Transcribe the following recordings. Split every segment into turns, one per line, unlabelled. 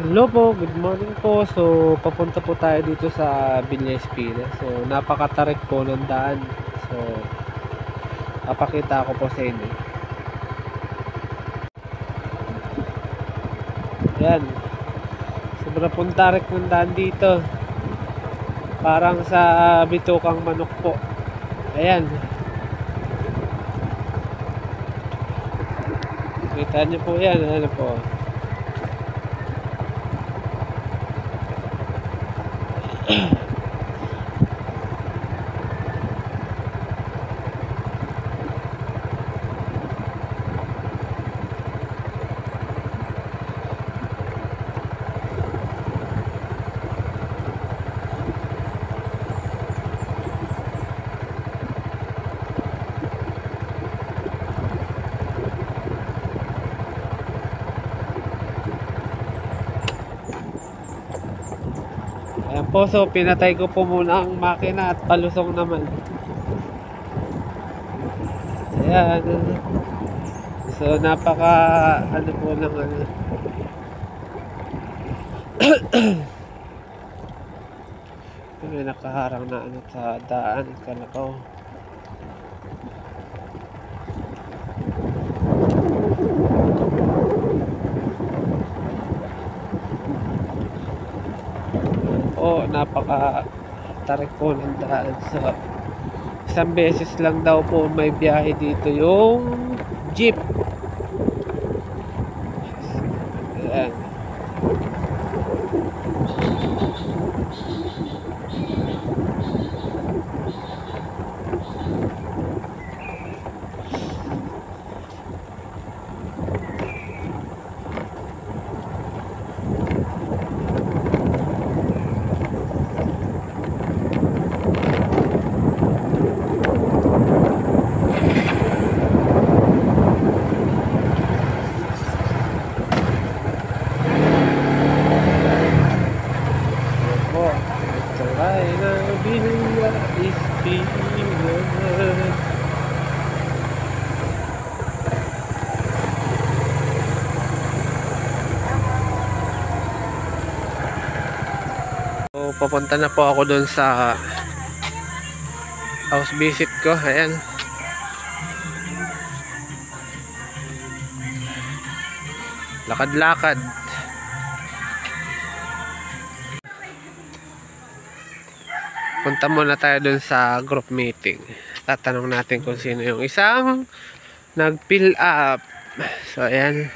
Hello po, good morning po. So, papunta po tayo dito sa Villa Espina. So, napakatarik po ng daan. So, papakita ko po sa inyo. Ayan. Sobrang pong tarik ng daan dito. Parang sa bitukang manok po. Ayan. Kita niyo po yan. Ano po. Ayan po, so pinatay ko po muna ang makina at palusong naman. Ayan. So napaka ano po ng ano. May nakaharang na ano sa daan, kalakaw. Napaka tarik po ng daan. So isang beses lang daw po may biyahe dito yung jeep. Ayan. So, papunta na po ako doon sa house visit ko. Ayan. Lakad-lakad. Punta muna tayo doon sa group meeting. Tatanong natin kung sino yung isang nag-fill up. So, ayan.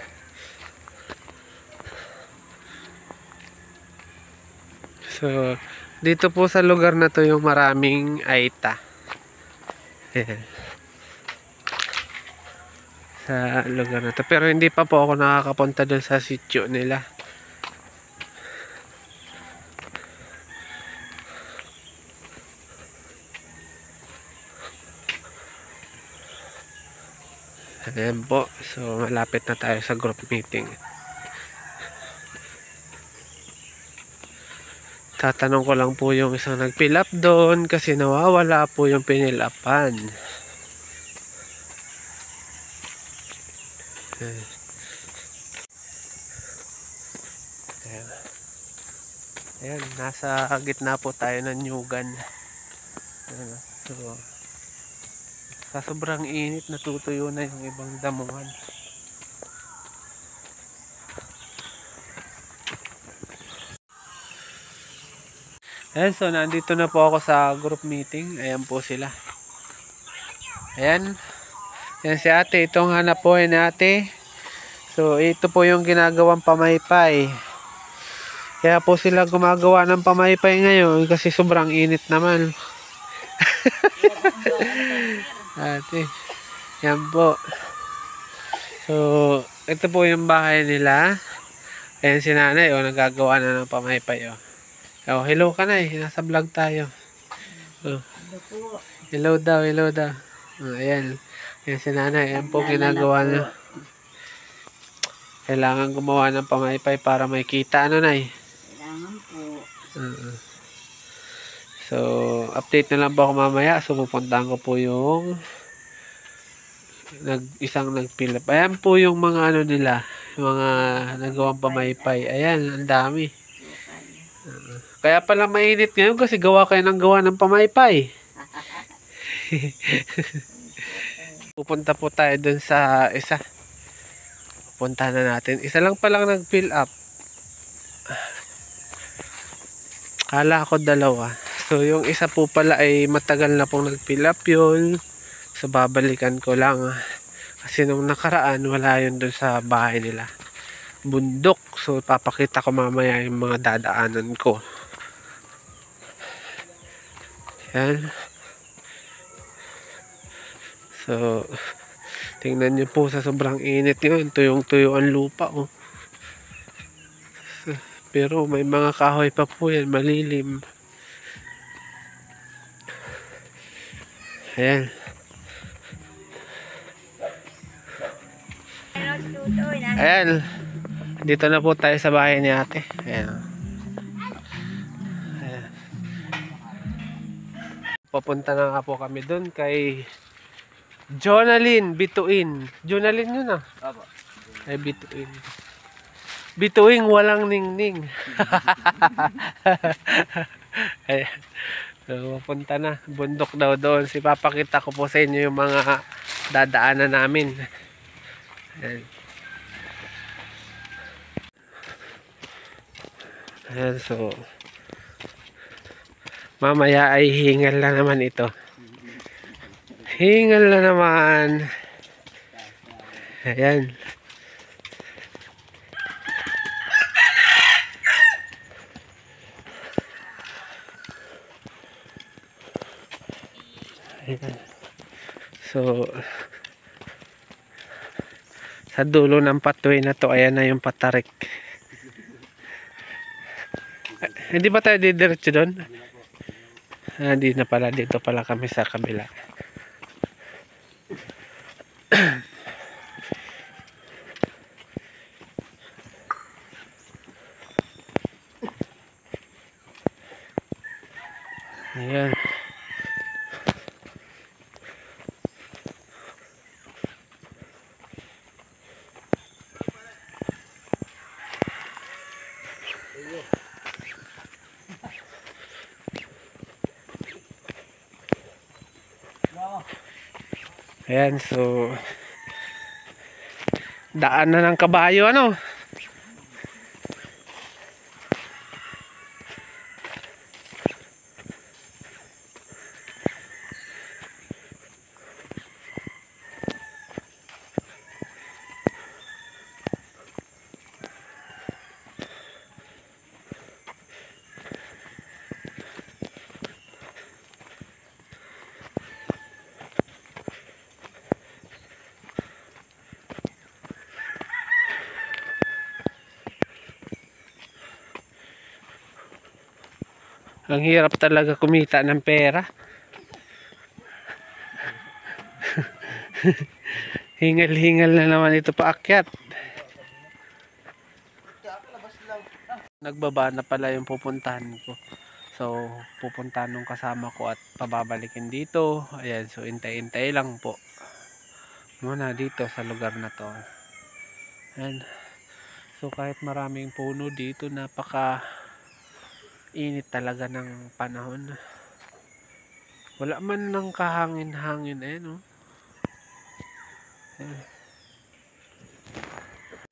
So, dito po sa lugar na to yung maraming aita. Ayan. Sa lugar na to. Pero hindi pa po ako nakakapunta doon sa sitio nila. Ayan po. So, malapit na tayo sa group meeting. Tatanong ko lang po yung isang nag-fill up doon kasi nawawala po yung pinilapan. Ayan. Ayan, nasa gitna po tayo ng Nyugan. Ayan. So, sa sobrang init natutuyo na yung ibang damuhan. Ayan, so nandito na po ako sa group meeting. Ayan po sila. Ayan. Ayan si ate. Itong hanap po ni ate. So ito po yung ginagawang pamaypay. Kaya po sila gumagawa ng pamaypay ngayon kasi sobrang init naman. Ate. Yan po. So ito po yung bahay nila. Ayan si nanay. O, nagagawa na ng pamaypay. O. Oh, hello ka na nasa vlog tayo. Oh. Hello daw, hello daw. Oh, ayan. Ayan si nanay. Ayan po ginagawa na. Kailangan gumawa ng pamaypay para may kita. Ano, nay?
Kailangan po.
So, update na lang po ako mamaya. So, pupuntahan ko po yung isang nag-fill up. Ayan po yung mga ano nila. Mga nagawang pamaypay. Ayan, ang dami. Kaya pala mainit ngayon kasi gawa kayo ng gawa ng pamaypay. Pupunta po tayo dun sa isa. Punta na natin. Isa lang palang nag-fill up. Kala ko dalawa. So yung isa po pala ay matagal na pong nag-fill up yun. So babalikan ko lang. Kasi nung nakaraan wala yun dun sa bahay nila. Bundok. So papakita ko mamaya yung mga dadaanan ko. Yan. So tingnan nyo po sa sobrang init yun. Tuyong-tuyo ang lupa. Oh. Pero may mga kahoy pa po yan. Malilim. Ayan. Ayan. Dito na po tayo sa bahay ni ate. Ayan. Ayan. Papunta na nga po kami dun kay Jonalyn Bituin. Jonalyn yun ah. Ay Bituin. Bituing walang ningning. Ayan. So, papunta na. Bundok daw doon. Papakita ko po sa inyo yung mga dadaanan namin. Ayan. Ayan, so mamaya ay hingal na naman ito. Hingal na naman. Ayan. So sa dulo ng pathway na to, ayan na yung patarik. Hindi ba tayo didiretso doon? Hindi na pala, dito pala kami sa kabila. Ayan. Ayan, so daan na ng kabayo, ano? Ang hirap talaga kumita ng pera. Hingal-hingal na naman ito paakyat. Nagbaba na pala yung pupuntahan ko. So, pupuntahan nung kasama ko at pababalikin dito. Ayan, so intay-intay lang po. Muna dito sa lugar na to. Ayan. So, kahit maraming puno dito, napaka init talaga ng panahon. Wala man ng kahangin-hangin no?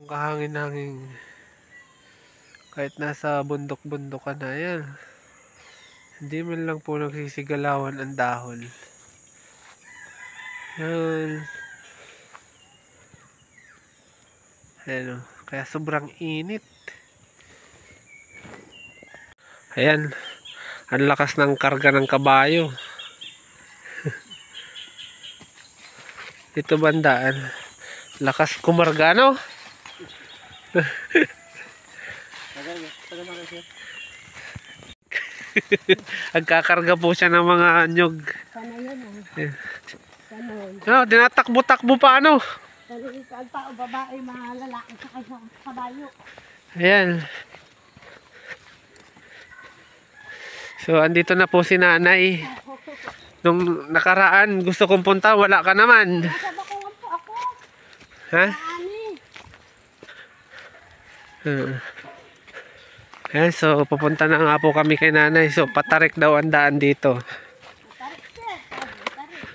Kahangin-hangin kahit nasa bundok-bundok ka na yan, hindi man lang po nagsisigalawan ang dahon. Yan. Ayan, kaya sobrang init. Ayan, ang lakas ng karga ng kabayo. Ito bandaan, lakas kumarga, no? Agkakarga po siya ng mga nyog. No, dinatakbo-takbo pa, ano?
Ang tao, babae, mga lalaki sa kabayo.
Ayan. So, andito na po si nanay. Nung nakaraan, gusto kong punta, wala ka naman.
Nasa bakungan po ako.
Ha?
Ani.
Ayan, so pupunta na nga po kami kay nanay. So patarik daw ang daan dito.
Tarik sir. Tarik.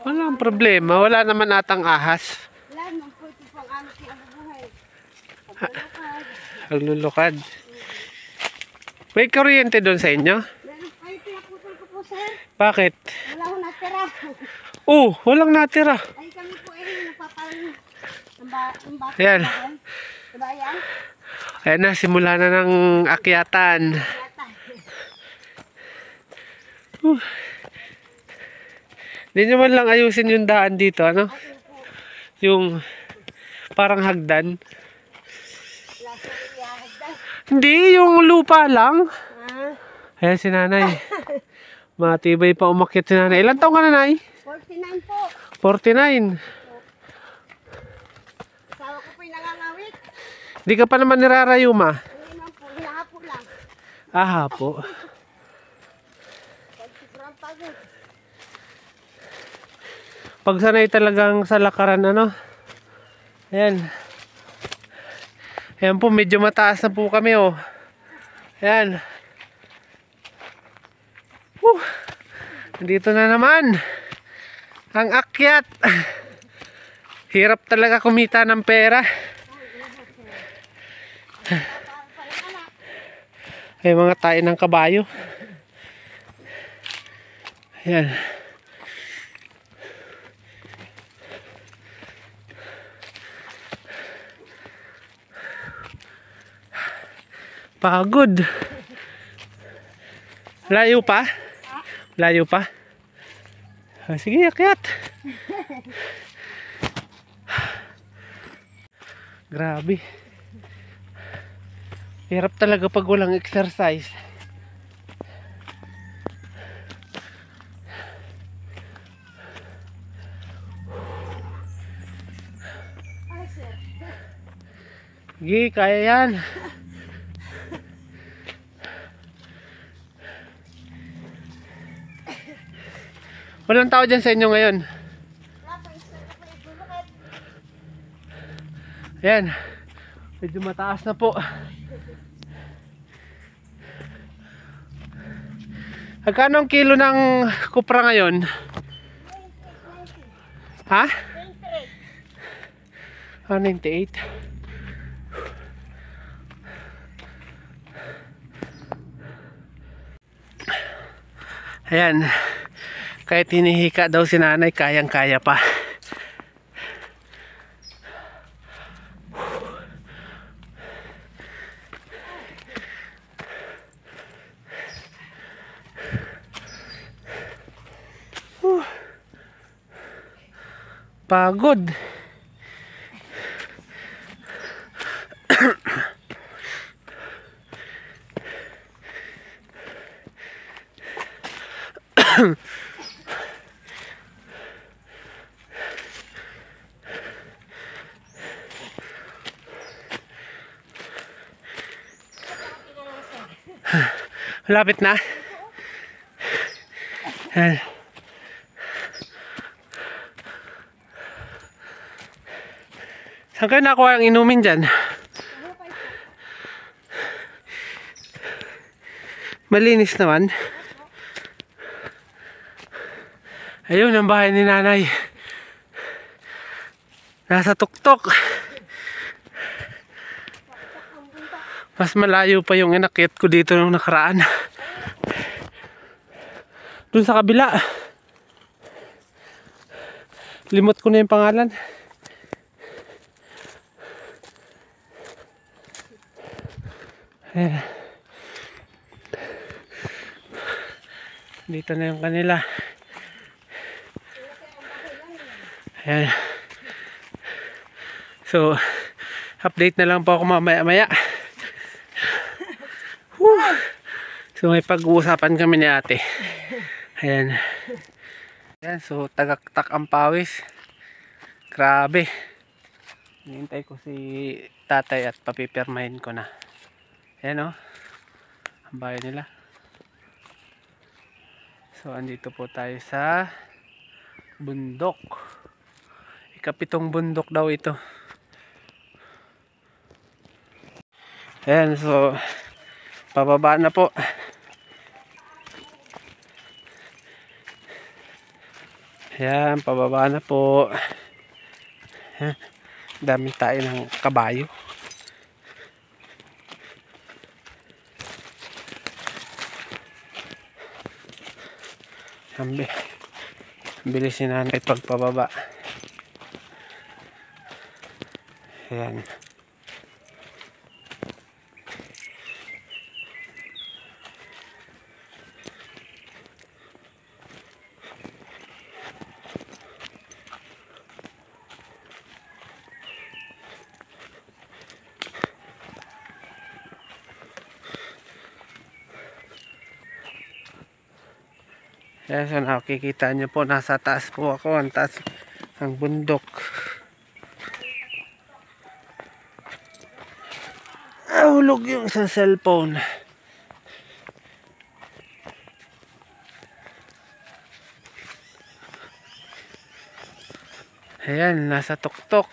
Walang problema. Wala naman atang ahas.
Wala naman po ito pang ano kinabubuhay. Paglulukad.
Naglulukad. May kuryente doon sa inyo?
Meron kayo pinaputol ko po sir.
Bakit?
Wala ko natira.
Walang natira.
Ay kami po nagpapalit. Ang bata.
Ayan.
Diba yan?
Ayan na, simula na ng akyatan.
Yata.
Hindi nyo man lang ayusin yung daan dito, ano?
Ayun po.
Yung parang hagdan.
Wala siya iyahagdan.
Hindi, yung lupa lang.
Ah,
Ayan si nanay. Matibay pa umakyat si nanay. Ilan taong ka nanay?
49 po.
49.
Asawa ko po'y nangangawit.
Di ka pa naman nirarayuma.
Hindi naman po, hinahapo lang.
Aha po.
Pag sobrang pagod.
Pag sanay talagang sa lakaran, ano? Ayan. Ayan po, medyo mataas na po kami, oh. Ayan. Dito na naman ang akyat. Hirap talaga kumita ng pera. Ay, mga tayo ng kabayo. Ayan. Pagod. Layo pa? Layo pa? Sige, akyat. Grabe. Hirap talaga pag walang exercise.
Ay sir.
Sige, kaya yan. Walang tao dyan sa inyo ngayon.
Wala po, sir. Wala po, naglulukad.
Ayan. Medyo mataas na po. Magkano ang kilo ng kupra ngayon?
98.
Ha?
98.
98. Ayan. Kahit hinihika daw si nanay, kayang-kaya pa. Pagod. Malapit na. Ayan. Saan kayo nakuha ang inumin dyan? Malinis naman. Ayun ang bahay ni nanay. Nasa tuktok. Mas malayo pa yung inakyat ko dito nung nakaraan. Doon sa kabila. Limot ko na yung pangalan. Ayan. Dito na yung kanila. Ayan. So, update na lang po ako mamaya-maya. So, may pag-uusapan kami ni ate. Ayan. Ayan, so tagaktak ang pawis. Grabe. Hinihintay ko si tatay at papipirmahin ko na. Ayan o. Ang bahay nila. So, andito po tayo sa bundok. Ikapitong bundok daw ito. Ayan, so pababa na po. Ayan, pababa na po. Ayan, dami tayo ng kabayo. Ang bilis ni nanay pagpababa. Ayan. Ayan, so nakikita nyo po, nasa taas po ako, ang taas ng bundok. Hulog yung sa cellphone. Ayan, nasa tuktok.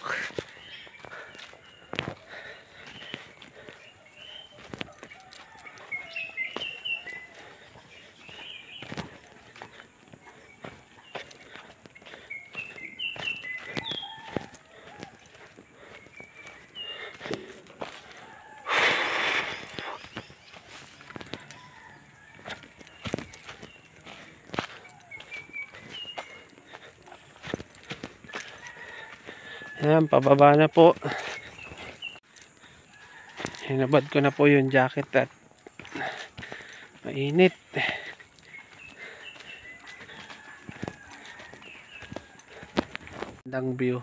Ayan, pababa na po. Hinabad ko na po yung jacket at mainit. Gandang view.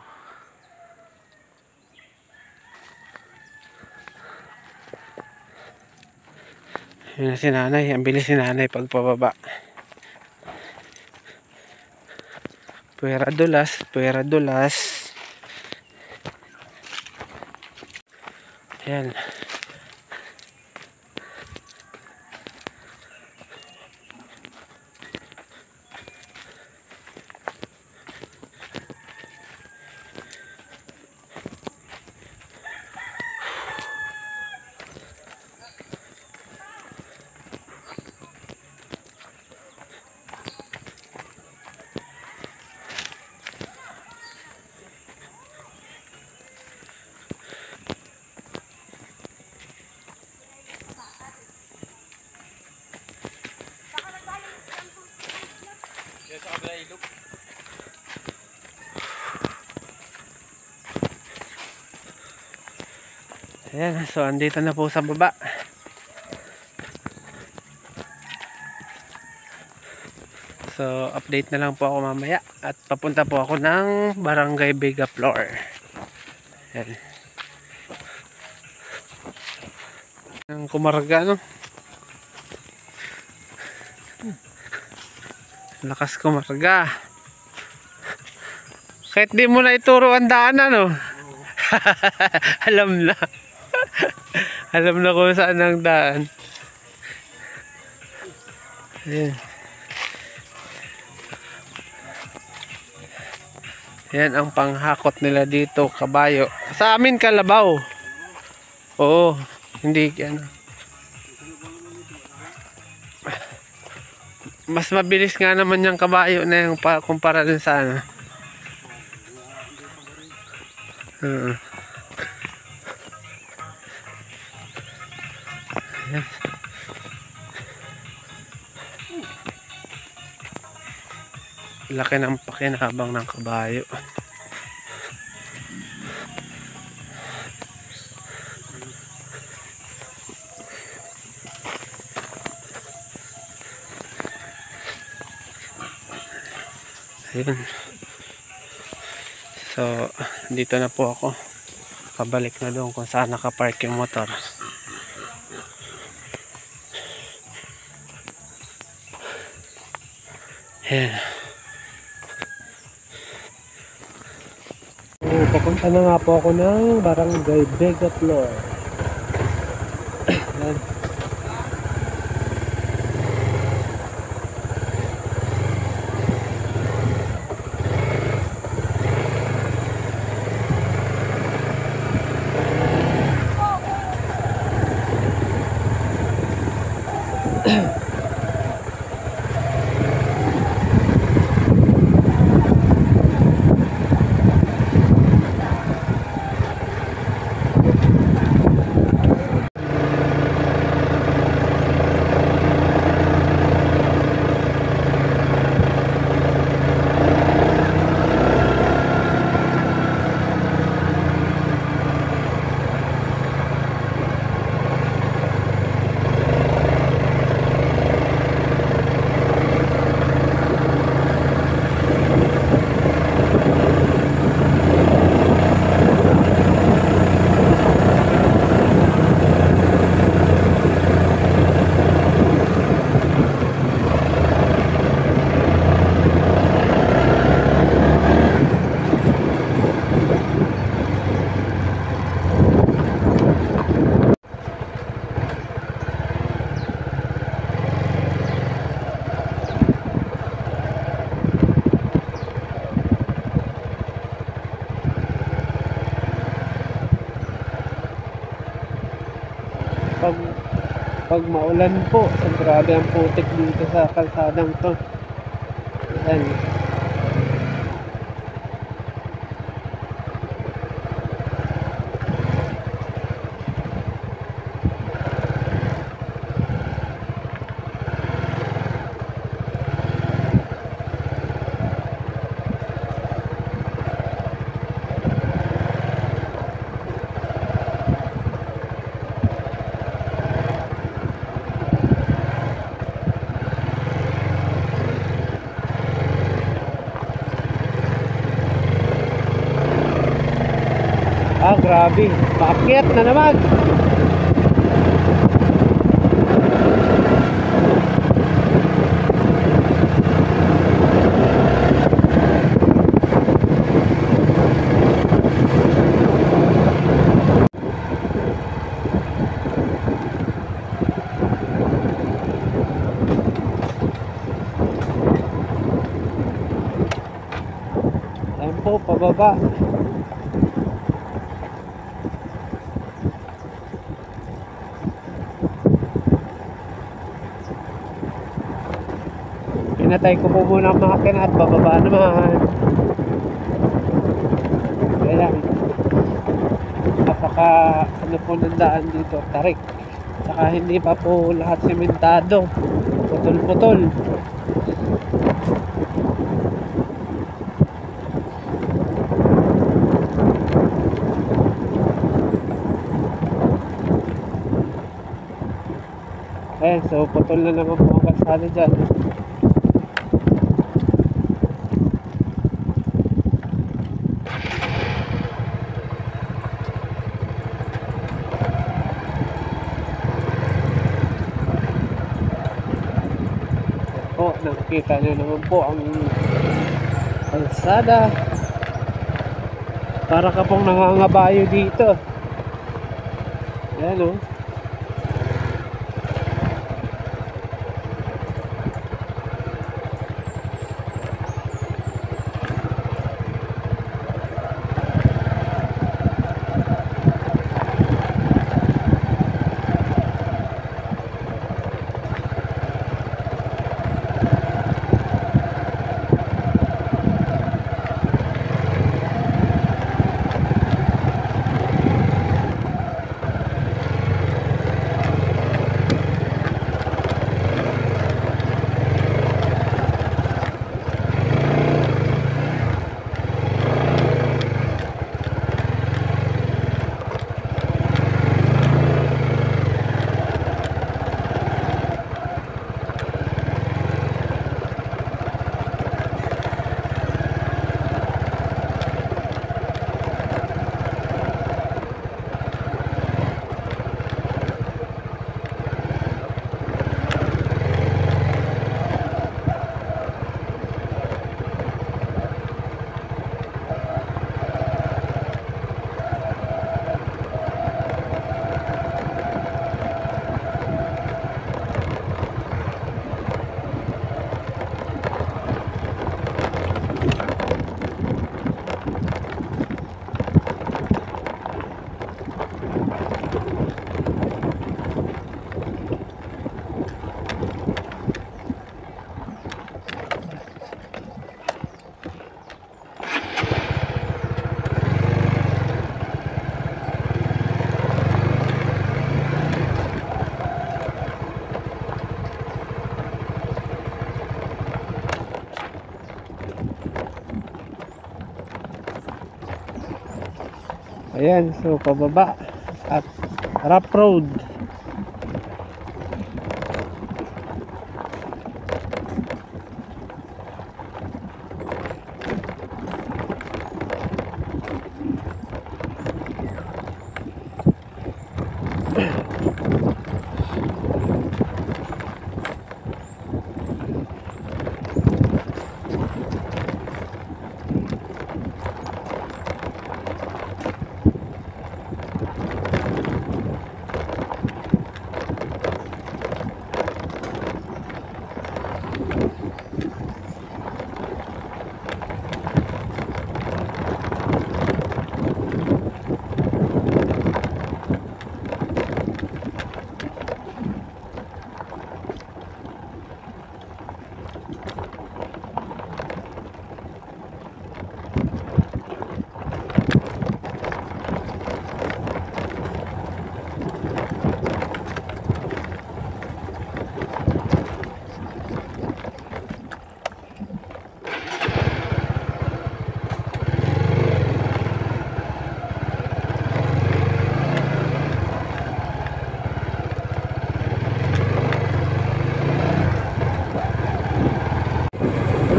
Yun na si nanay. Ang bilis si nanay pagpababa. Puwera dulas, puwera dulas. Ayan. Ayan, so andito na po sa baba. So update na lang po ako mamaya at papunta po ako ng Barangay Bigaflor. Ayan. Ang kumarga, no? Lakas kumarga. Kahit di mo na ituro ang daanan, no? Alam na. Alam na kung saan ang daan. Ayan. Yan ang panghakot nila dito, kabayo. Sa amin kalabaw. Oo, hindi ano. Mas mabilis nga naman yung kabayo na yung kumpara din sa ano. Laki ng pakinabang ng kabayo. Ayun. So, dito na po ako. Pabalik na doon kung saan nakapark yung motor. Ayan. Papunta na nga po ako ng Barangay Bigaflor. Ayan. pag pag maulan po, grabe ang putik dito sa kalsadang to. Ayan. Ah, grabe. Paakyat na naman. Ayan po, pababa. Pinatay ko po muna ang makina at bababa naman. Ayan. Napaka ano po ng daan dito, tarik. Saka hindi pa po lahat sementado. Putol-putol. Ayan, so putol na naman po ang kalsada dyan. Po, nakikita nyo naman po ang kalsada. Para ka pong nangangabayo dito. Ayan o. Ayan, so pababa at rough road.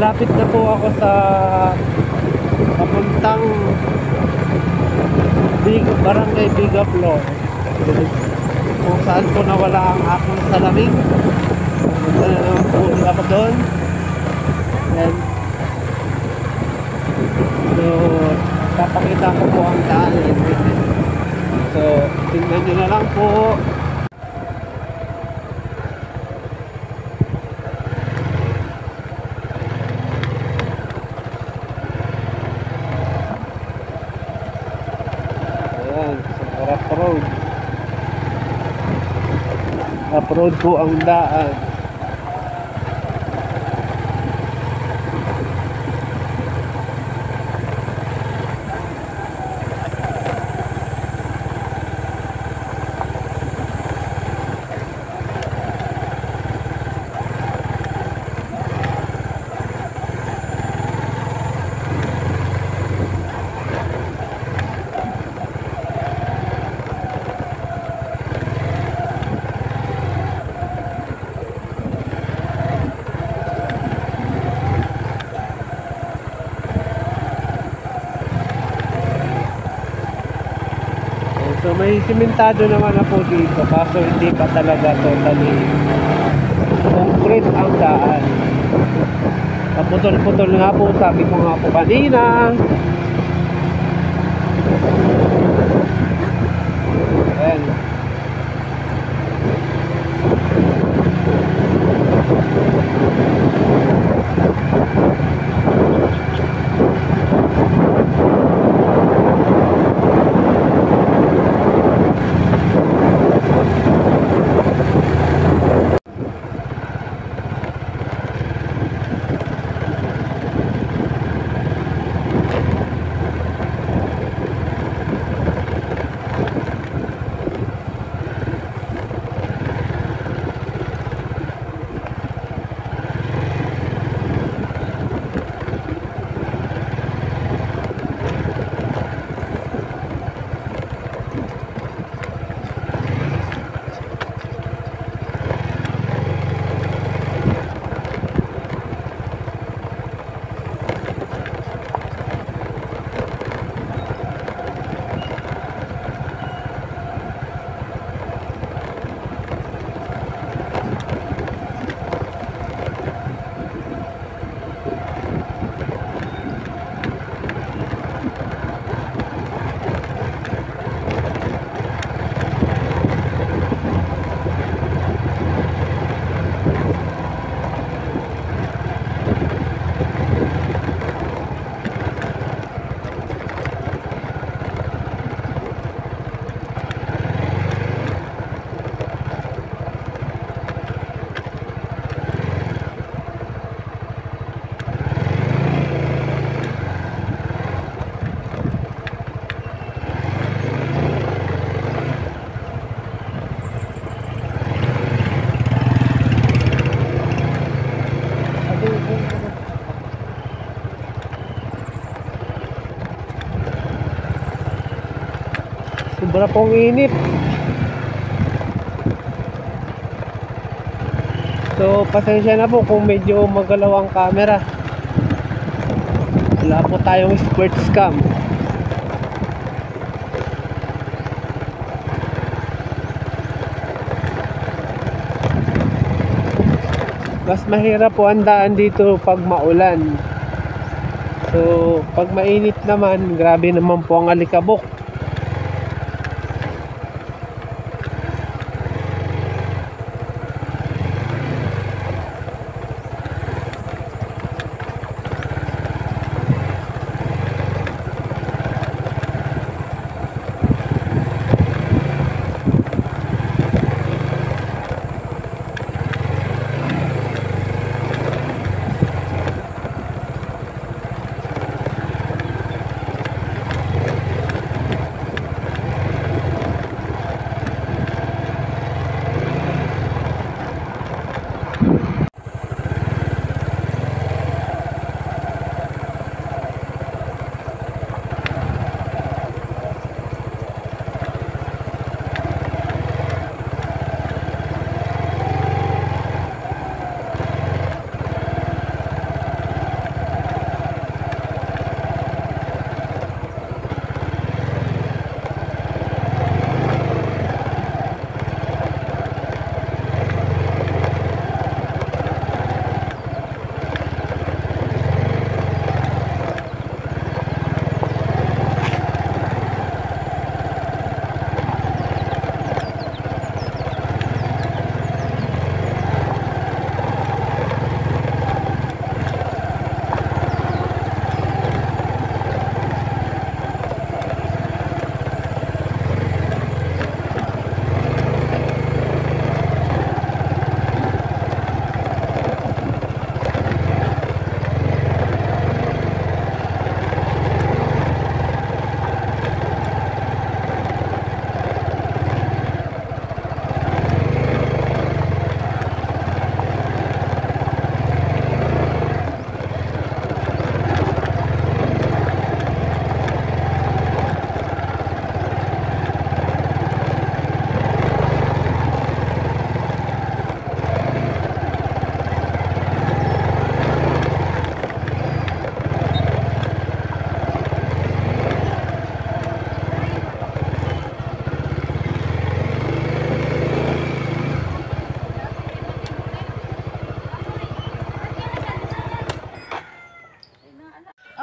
Malapit na po ako sa papuntang Barangay Bigaplo, kung saan po nawala ang aking salamin. Punta na naman po ako doon. And so papakita ko po ang daan. So tingnan nyo na lang po. Road po ang daan. So may simentado naman na po dito, kaso hindi pa talaga totally concrete ang daan. Kaputol-putol nga po, sabi ko nga po kanina. Ayan. Sobra pong init. So, pasensya na po kung medyo magalaw ang camera. Wala po tayong squirt cam. Mas mahirap po ang daan dito pag maulan. So, pag mainit naman, grabe naman po ang alikabok.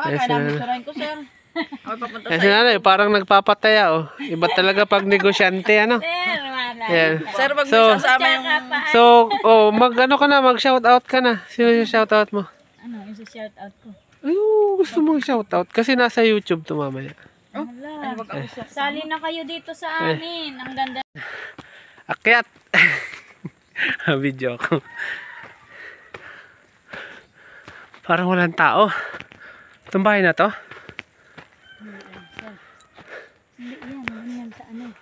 Kaya ko, sir.
Kasi nanay, parang nagpapataya oh. Iba talaga pag negosyante ano.
Sir, wala.
Yan.
Sir, wag
So-
mo isasama yung...
So, oh, mag-ano ka na, mag-shoutout ka na. Sino yung shoutout mo?
Ano, yung shout out ko?
Ay, gusto mo shoutout kasi nasa YouTube to mamaya.
Wala.
Wag ako siya.
Sali na kayo dito sa amin. Ang ganda.
Akyat. Video ko. Parang walang tao. Itong bahay na to?
Hindi yan. Hindi yan sa ano.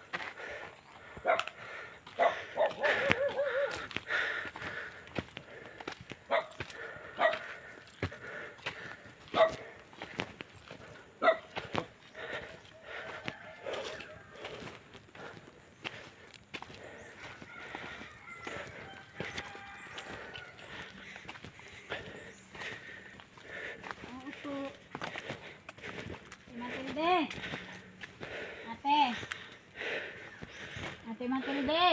Matilde. Ate. Ate Matilde.